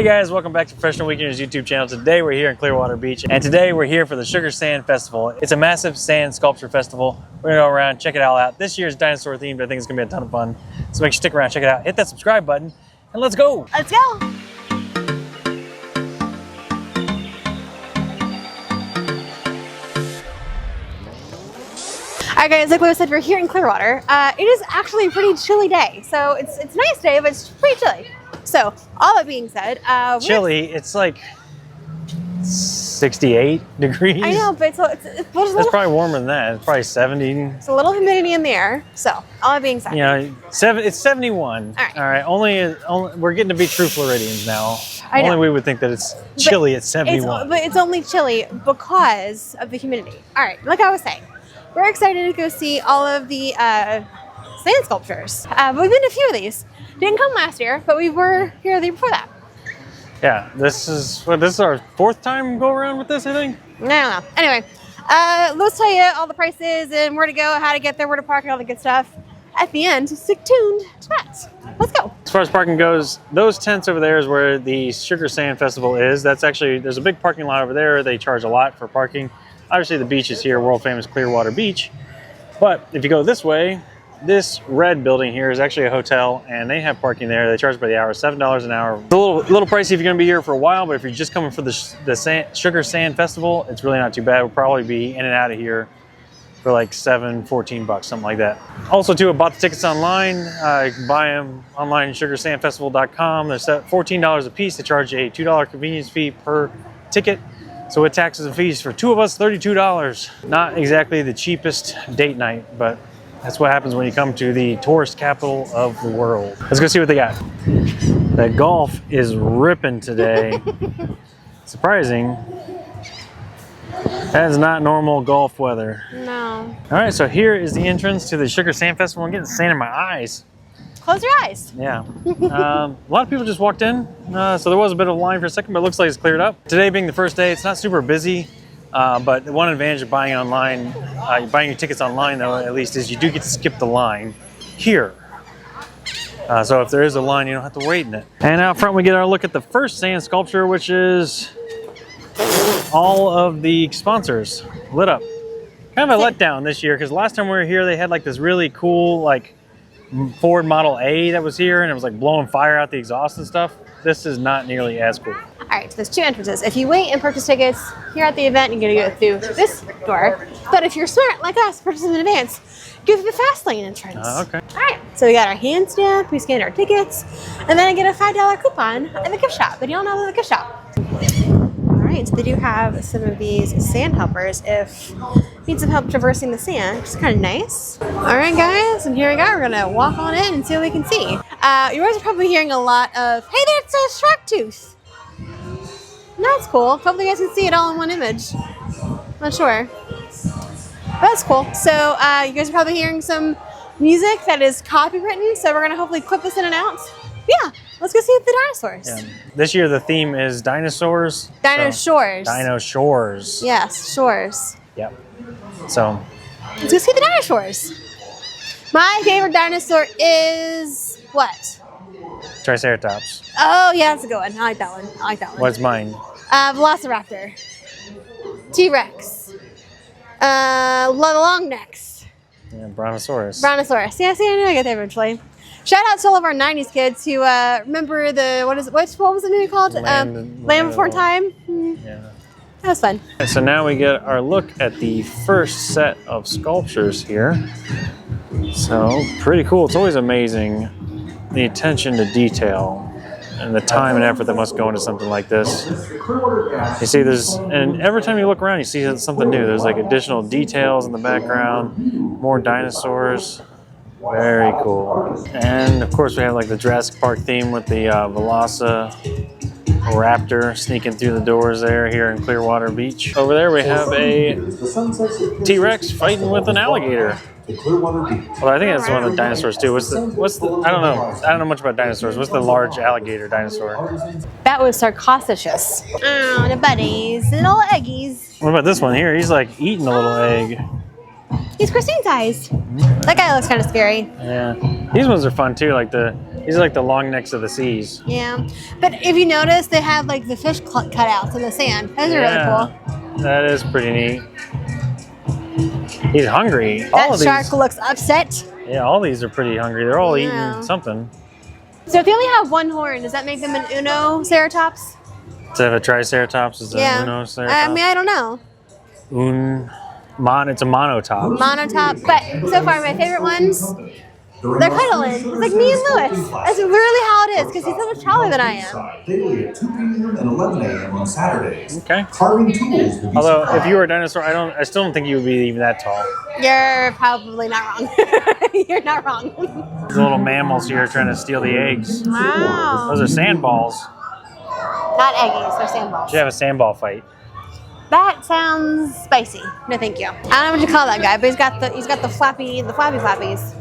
Hey guys, welcome back to Professional Weekenders YouTube channel. Today we're here in Clearwater Beach, and today we're here for the Sugar Sand Festival. It's a massive sand sculpture festival. We're gonna go around, check it all out. This year's dinosaur themed. I think it's gonna be a ton of fun. So make sure you stick around, check it out, hit that subscribe button, and let's go. Let's go. All right, guys, like I said, we're here in Clearwater. It is actually a pretty chilly day, so it's a nice day, but it's pretty chilly. So, all that being said, chilly. It's like 68 degrees. I know, but it's probably warmer than that. It's probably 70. It's a little humidity in the air. So, all that being said, you know, it's 71. All right. Only we're getting to be true Floridians now. I know. Only we would think that it's chilly at 71. But it's only chilly because of the humidity. All right, like I was saying, we're excited to go see all of the sand sculptures. We've been to a few of these. Didn't come last year, but we were here the year before that. Yeah, this is our fourth time go around with this, I think. I don't know. Anyway, let's tell you all the prices and where to go, how to get there, where to park, and all the good stuff at the end. So stick tuned to that. Let's go. As far as parking goes, those tents over there is where the Sugar Sand Festival is. That's actually, there's a big parking lot over there. They charge a lot for parking. Obviously the beach is here, world famous Clearwater Beach. But if you go this way, this red building here is actually a hotel, and they have parking there. They charge by the hour, $7 an hour. It's a little pricey if you're going to be here for a while, but if you're just coming for the Sugar Sand Festival, it's really not too bad. We'll probably be in and out of here for like $14 bucks, something like that. Also, too, I bought the tickets online. You can buy them online at sugarsandfestival.com. They're $14 a piece. They charge a $2 convenience fee per ticket. So with taxes and fees for two of us, $32. Not exactly the cheapest date night, but that's what happens when you come to the tourist capital of the world. Let's go see what they got. The golf is ripping today. Surprising. That is not normal golf weather. No. All right, so here is the entrance to the Sugar Sand Festival. I'm getting sand in my eyes. Close your eyes. Yeah. A lot of people just walked in, so there was a bit of a line for a second, but it looks like it's cleared up. Today being the first day, it's not super busy. But one advantage of buying online, buying your tickets online though, at least, is you do get to skip the line here. So if there is a line, you don't have to wait in it. And out front we get our look at the first sand sculpture, which is all of the sponsors lit up. Kind of a letdown this year, because last time we were here they had like this really cool like Ford Model A that was here, and it was like blowing fire out the exhaust and stuff. This is not nearly as cool. All right, so there's two entrances. If you wait and purchase tickets here at the event, you're gonna go through this door. But if you're smart like us, purchase in advance, go through the fast lane entrance. Okay. All right, so we got our hand stamp, we scanned our tickets, and then I get a $5 coupon at the gift shop. But you don't know the gift shop. All right, so they do have some of these sand helpers if you need some help traversing the sand, which is kind of nice. All right, guys, and here we go. We're gonna walk on in and see what we can see. You guys are probably hearing a lot of, hey, there's a shark tooth. That's cool. Hopefully you guys can see it all in one image. Not sure. But that's cool. So you guys are probably hearing some music that is copywritten, so we're gonna hopefully clip this in and out. Yeah, let's go see the dinosaurs. Yeah. This year the theme is dinosaurs. Dino-shores. Dino-shores. Yes, shores. Yep. So let's go see the dinosaurs. My favorite dinosaur is what? Triceratops. Oh yeah, that's a good one. I like that one. I like that one. What's mine? Velociraptor. T-Rex. Long necks. Yeah, Brontosaurus. Brontosaurus. Yeah, see, I knew I'd get there eventually. Shout out to all of our 90s kids who remember the, what was the movie called? Land Before Time. Yeah. That was fun. So now we get our look at the first set of sculptures here. So pretty cool. It's always amazing the attention to detail and the time and effort that must go into something like this. You see and every time you look around you see something new. There's like additional details in the background, more dinosaurs. Very cool. And of course we have like the Jurassic Park theme with the Velociraptor sneaking through the doors there here in Clearwater Beach. Over there we have a T-Rex fighting with an alligator. Well, I think that's one of the dinosaurs too. What's the I don't know much about dinosaurs. What's the large alligator dinosaur? That was Sarcosuchus. Oh, the buddies, little eggies. What about this one here? He's like eating a little egg. He's Christine sized. That guy looks kind of scary. Yeah, these ones are fun too. Like These are like the long necks of the seas. Yeah. But if you notice, they have like the fish cutouts in the sand. Those are really cool. That is pretty neat. He's hungry. That shark looks upset. Yeah, all these are pretty hungry. They're all eating something. So if they only have one horn, does that make them an Uno Ceratops? To have a Triceratops is an Uno Ceratops? I mean, I don't know. It's a monotop. Monotop. But so far, my favorite ones, they're cuddling. It's like me and Lewis. That's really how it is, because he's so much taller than I am. Daily at 2 p.m. and 11 a.m. on Saturdays. Okay. Carving tools will be Although, if you were a dinosaur, I still don't think you would be even that tall. You're probably not wrong. You're not wrong. There's little mammals here trying to steal the eggs. Wow. Those are sandballs. Not eggies, they're sandballs. Should have a sandball fight. That sounds spicy. No, thank you. I don't know what you call that guy, but he's got the flappy flappies.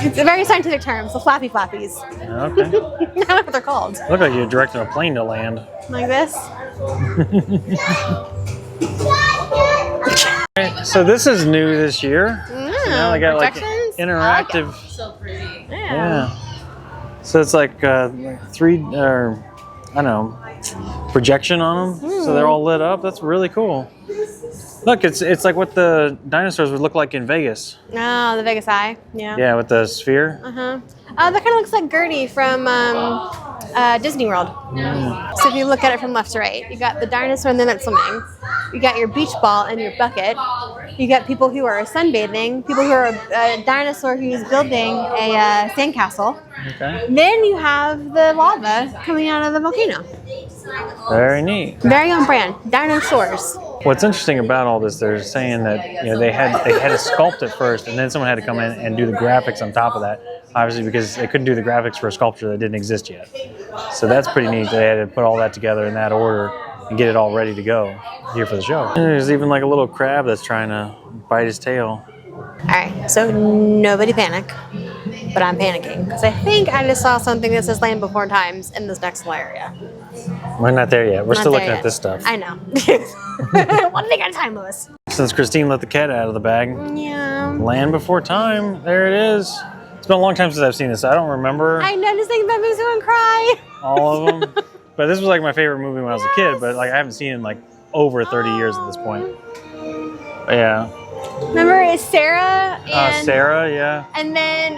It's a very scientific term, the flappy flappies. Okay. I don't know what they're called. Look like you're directing a plane to land. Like this. So this is new this year. So now they got like interactive. Like so pretty. Yeah. So it's like three, or I don't know, projection on them. So they're all lit up. That's really cool. Look, it's like what the dinosaurs would look like in Vegas. Oh, the Vegas Eye. Yeah. Yeah, with the sphere. That kind of looks like Gertie from Disney World. So if you look at it from left to right, you got the dinosaur and then it's swimming. You got your beach ball and your bucket. You got people who are sunbathing, people who are a dinosaur who's building a sandcastle. Okay. Then you have the lava coming out of the volcano. Very neat. Very on brand. Dinosaurs. What's interesting about all this, they're saying that they had to sculpt it first, and then someone had to come in and do the graphics on top of that. Obviously, because they couldn't do the graphics for a sculpture that didn't exist yet. So that's pretty neat. They had to put all that together in that order and get it all ready to go here for the show. And there's even like a little crab that's trying to bite his tail. All right, so nobody panic, but I'm panicking because I think I just saw something that says Land Before Times in this next little area. We're not there yet. We're still looking at this stuff. I know. What do they got time, Lewis? Since Christine let the cat out of the bag. Yeah. Land Before Time. There it is. It's been a long time since I've seen this. I don't remember I know, just think about Mizu and cry. all of them. But this was like my favorite movie when I was a kid. But like I haven't seen it in like over 30 years at this point. But yeah. Remember, it's Sarah and Sarah, yeah. And then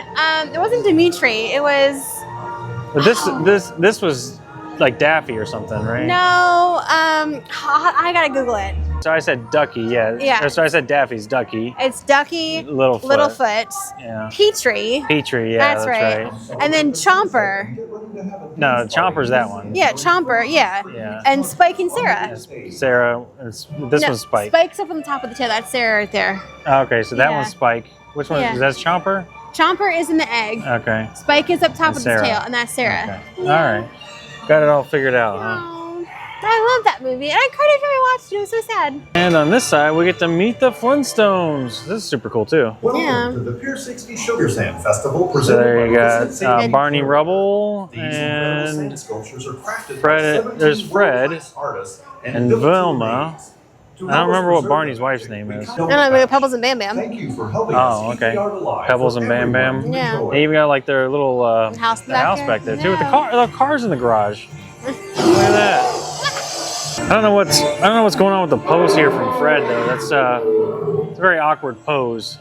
it wasn't Dimitri. It was. But this was like Daffy or something, right? No. I gotta Google it. So I said Ducky, yeah. Yeah. So I said Daffy's Ducky. It's Ducky, Littlefoot. yeah. Petrie, yeah, that's right. And then Chomper. No, Chomper's that one. Yeah, Chomper, yeah. Yeah. And Spike and Sarah. Sarah, this one's Spike. Spike's up on the top of the tail. That's Sarah right there. Okay, so that one's Spike. Which one? Is that Chomper? Chomper is in the egg. Okay. Spike is up top of the tail, and that's Sarah. Okay. Yeah. All right. Got it all figured out, huh? I love that movie, and I cried after I watched it. It was so sad. And on this side, we get to meet the Flintstones. This is super cool too. Welcome to the Pier 60 Sugar Sand Festival. So there you got Barney Rubble and Fred. There's Fred and Velma. I don't remember what Barney's wife's name is. I don't know, Pebbles and Bam Bam. Oh, okay. Pebbles and Bam Bam. Yeah. They even got like their little house back there too, with the cars in the garage. Look at that. I don't know what's going on with the pose here from Fred though. That's it's a very awkward pose.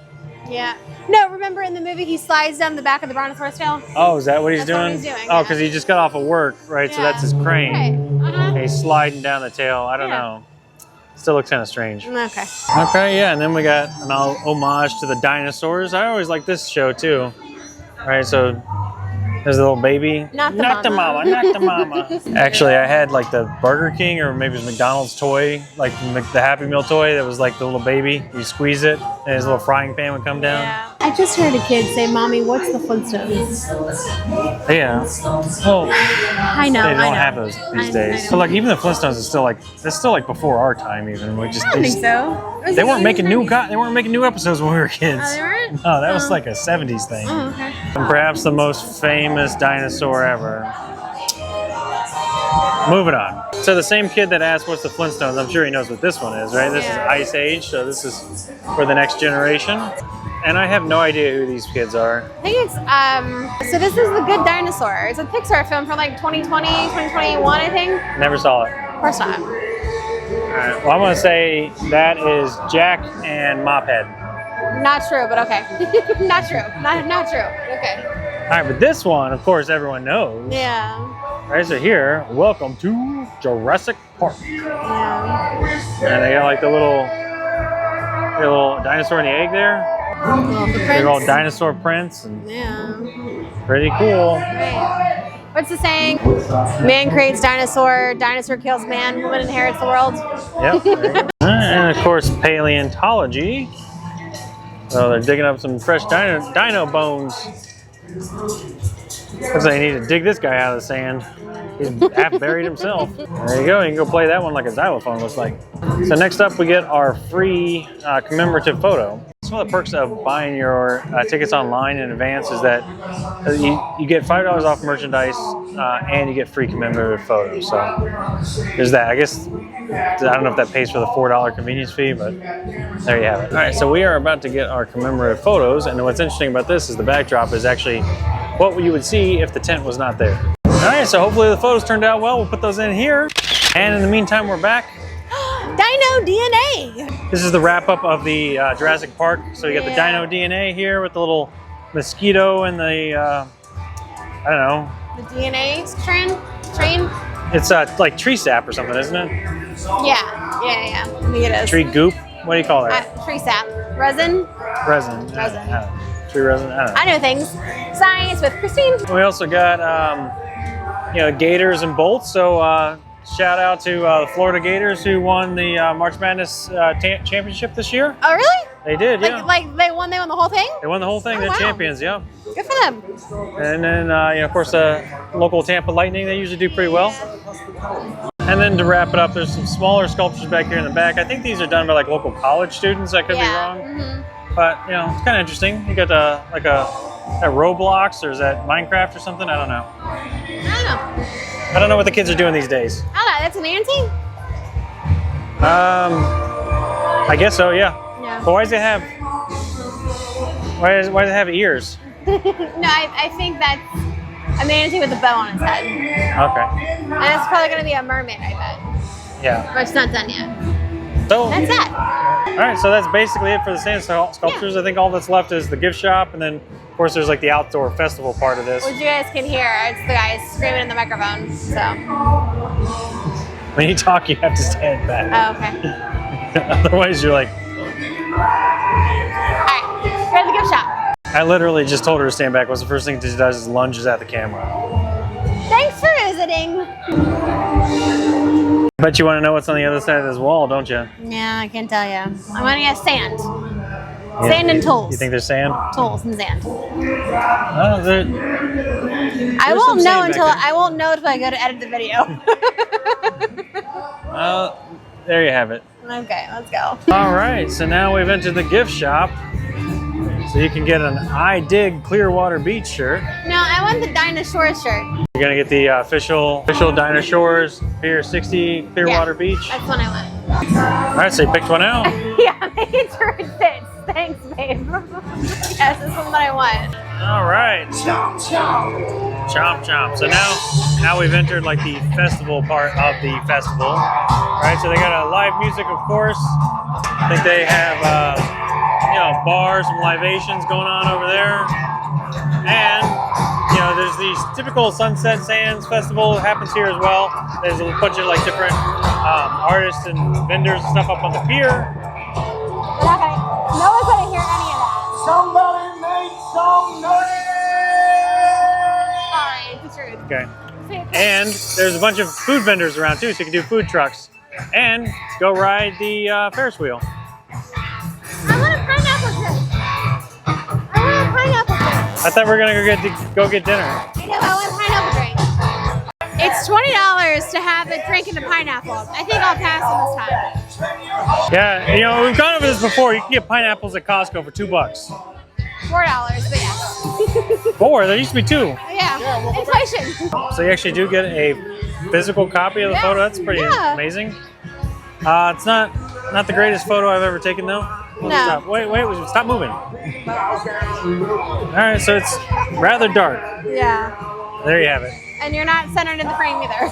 Yeah. No, remember in the movie he slides down the back of the brontosaurus tail? Oh, is that what he's That's doing? what he's doing, Oh, because he just got off of work, right? Yeah. So that's his crane. Okay. He's sliding down the tail. I don't know. Still looks kind of strange. Okay. Okay, yeah, and then we got an homage to the dinosaurs. I always like this show too. Right, so there's a little baby. Not the mama. Not the mama. Actually, I had like the Burger King or maybe it was McDonald's toy, like the Happy Meal toy that was like the little baby. You squeeze it and his little frying pan would come down. Yeah. I just heard a kid say, "Mommy, what's the Flintstones?" Yeah. Well, I know. they don't have those these days. So like even the Flintstones is still like before our time even. We just I don't think so. They weren't making new episodes when we were kids. Oh, they weren't? No, that was like a 70s thing. Oh, okay. And perhaps the most famous dinosaur ever. Moving on. So the same kid that asked what's the Flintstones, I'm sure he knows what this one is, right? This is Ice Age, so this is for the next generation. and I have no idea who these kids are. I think it's, so this is The Good Dinosaur. It's a Pixar film from like 2020, 2021, I think. Never saw it. Of course not. All right, well, I'm going to say that is Jack and Mophead. Not true, but okay. Not true. Not true. Okay. All right, but this one, of course, everyone knows. Yeah. All right, so here, welcome to Jurassic Park. Yeah. And they got like the little dinosaur in the egg there. Big old dinosaur prints. And Yeah. pretty cool. Right. What's the saying? Man creates dinosaur, dinosaur kills man, woman inherits the world. Yep. And of course, paleontology. So they're digging up some fresh dino bones. Looks like they need to dig this guy out of the sand. He's half buried himself. There you go. You can go play that one like a xylophone, looks like. So next up, we get our free commemorative photo. Some of the perks of buying your tickets online in advance is that you get $5 off merchandise and you get free commemorative photos. So there's that. I guess, I don't know if that pays for the $4 convenience fee, but there you have it. All right, so we are about to get our commemorative photos, and what's interesting about this is the backdrop is actually what you would see if the tent was not there. All right, so hopefully the photos turned out well. We'll put those in here. And in the meantime, we're back. Dino DNA. This is the wrap up of the Jurassic Park. So you got the Dino DNA here with the little mosquito and the, I don't know. The DNA train? It's like tree sap or something, isn't it? Yeah. I think it is. Tree goop? What do you call that? Tree sap. Resin? Resin. Resin. I don't know. Tree resin? I don't know. I know things. Science with Christine. We also got, gators and bolts. So shout out to the Florida Gators who won the March Madness championship this year. Oh, really? They did, yeah. Like they won the whole thing? They won the whole thing. Oh, They're wow. champions, yeah. Good for them. And then, of course, local Tampa Lightning, they usually do pretty well. And then to wrap it up, there's some smaller sculptures back here in the back. I think these are done by like local college students. I could be wrong. Mm-hmm. But, it's kind of interesting. You got like a Roblox, or is that Minecraft or something? I don't know. I don't know what the kids are doing these days. I don't know. That's an auntie? I guess so, yeah. Yeah. But why does it have ears? No, I think that's a manatee with a bow on its head. Okay. And it's probably going to be a mermaid, I bet. Yeah. But it's not done yet. So That's it. all right, so that's basically it for the sand sculptures. I think all that's left is the gift shop, and then of course there's like the outdoor festival part of this. Which you guys can hear. It's the guys screaming in the microphone. So. When you talk, you have to stand back. Oh, okay. Otherwise, you're like. Alright, here's the gift shop. I literally just told her to stand back. What's the first thing she does is lunges at the camera. Thanks for visiting. Bet you want to know what's on the other side of this wall, don't you? Yeah, I can tell you. I'm going to get sand. Sand and tools. You think there's sand? Tools and sand. Oh, I won't know until I go to edit the video. there you have it. Okay, let's go. All right, so now we've entered the gift shop. So you can get an I Dig Clearwater Beach shirt. No, I want the dinosaur shirt. You're gonna get the official Dinosaurs Pier 60 Clearwater Beach. That's one I want. All right, so you picked one out. Yeah, making sure it fits. Thanks, babe. Yes, this is one that I want. All right. Chomp, chomp. Chomp, chomp. So now we've entered like the festival part of the festival. All right, so they got a live music, of course. I think they have, bars and libations going on over there. And, there's these typical Sunset Sands Festival that happens here as well. There's a bunch of like different artists and vendors and stuff up on the pier. No one's gonna hear any of that. Somebody make some noise! Alright, it's the truth. Okay. And there's a bunch of food vendors around too, so you can do food trucks. And go ride the Ferris wheel. I want a pineapple drink. I thought we were gonna go get dinner. I know, I want a pineapple drink. It's $20 to have a drink and a pineapple. I think I'll pass on this time. Yeah, we've gone over this before. You can get pineapples at Costco for $2. $4, but yes. 4? There used to be 2. Yeah, inflation. So you actually do get a physical copy of the photo. That's pretty amazing. It's not the greatest photo I've ever taken though. No. Stop. Wait, stop moving. All right, so it's rather dark. Yeah. There you have it. And you're not centered in the frame either.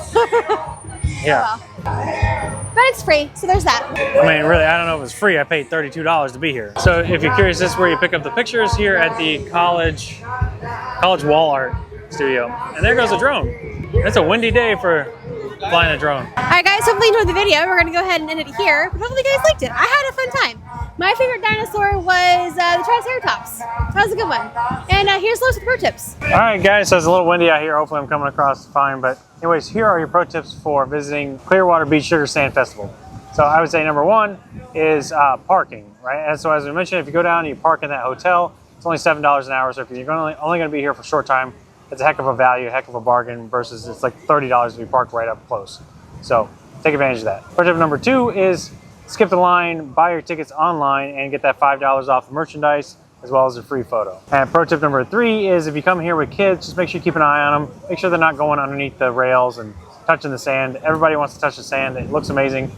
Yeah. But it's free, so there's that. I mean, really, I don't know if it's free. I paid $32 to be here. So if you're curious, this is where you pick up the pictures here at the college wall art studio. And there goes a drone. It's a windy day for flying a drone. All right, guys, hopefully you enjoyed the video. We're going to go ahead and end it here. But hopefully you guys liked it. I had a fun time. My favorite dinosaur was the Triceratops. That was a good one. And here's loads of pro tips. All right, guys, so it's a little windy out here. Hopefully I'm coming across fine. But anyways, here are your pro tips for visiting Clearwater Beach Sugar Sand Festival. So I would say number one is parking, right? And so as we mentioned, if you go down and you park in that hotel, it's only $7 an hour. So if you're only going to be here for a short time, it's a heck of a value, a heck of a bargain versus it's like $30 if you park right up close. So take advantage of that. Pro tip number two is skip the line, buy your tickets online, and get that $5 off the merchandise as well as a free photo. And pro tip number three is if you come here with kids, just make sure you keep an eye on them. Make sure they're not going underneath the rails and touching the sand. Everybody wants to touch the sand. It looks amazing.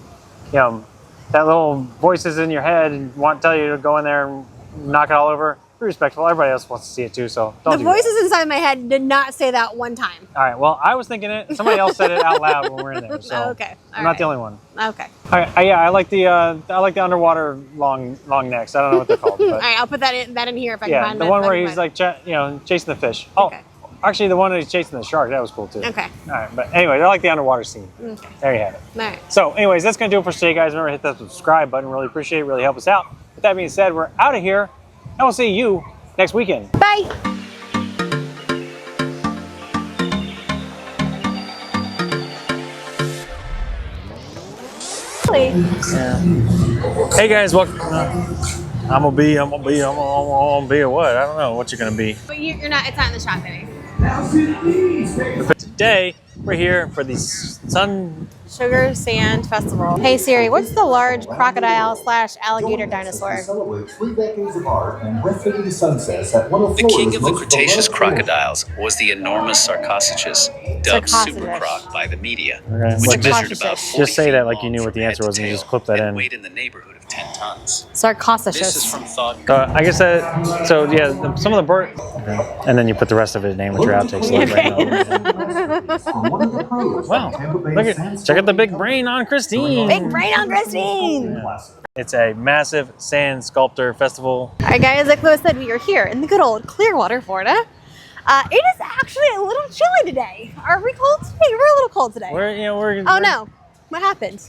You know, that little voices in your head and want to tell you to go in there and knock it all over. Be respectful. Everybody else wants to see it too, so don't do The voices inside my head did not say that one time. All right, well, I was thinking it. Somebody else said it out loud when we were in there, so Okay. I'm not the only one. Okay. All right, yeah, I like the underwater long necks. I don't know what they're called, but All right, I'll put that in here if I can yeah, find the it. one where he's like, chasing the fish. Oh, Okay. actually, the one that he's chasing the shark. That was cool too. Okay. All right, but anyway, I like the underwater scene. Okay. There you have it. All right. So, anyways, that's gonna do it for today, guys. Remember to hit that subscribe button. Really appreciate it. Really help us out. With that being said, we're out of here, and we'll see you next weekend. Bye. Hey guys, welcome. I'm gonna be a what? I don't know what you're gonna be. But you're not. It's not in the shot, baby. But today we're here for the Sun. Sugar Sand Festival. Hey Siri, what's the large crocodile/alligator dinosaur? Celebrate 3 decades of art and breathtaking sunsets at one of The king of the Cretaceous crocodiles was the enormous Sarcosuchus, dubbed Sarcosuchus. Super Croc by the media, Okay. which Like, measured about 40 just say feet that like you long knew what from the head answer to was and you tail just clip that and in. weighed in the neighborhood of 10 tons. This is Sarcosuchus. from thought. I guess that. So yeah, some of the bird. Okay. And then you put the rest of his name with your outtakes. Wow! Look at check out the big brain on Christine. Big brain on Christine. It's a massive sand sculptor festival. All right, guys, like Louis said, we are here in the good old Clearwater, Florida. It is actually a little chilly today. Are we cold today? We're a little cold today. We're Oh no! What happened?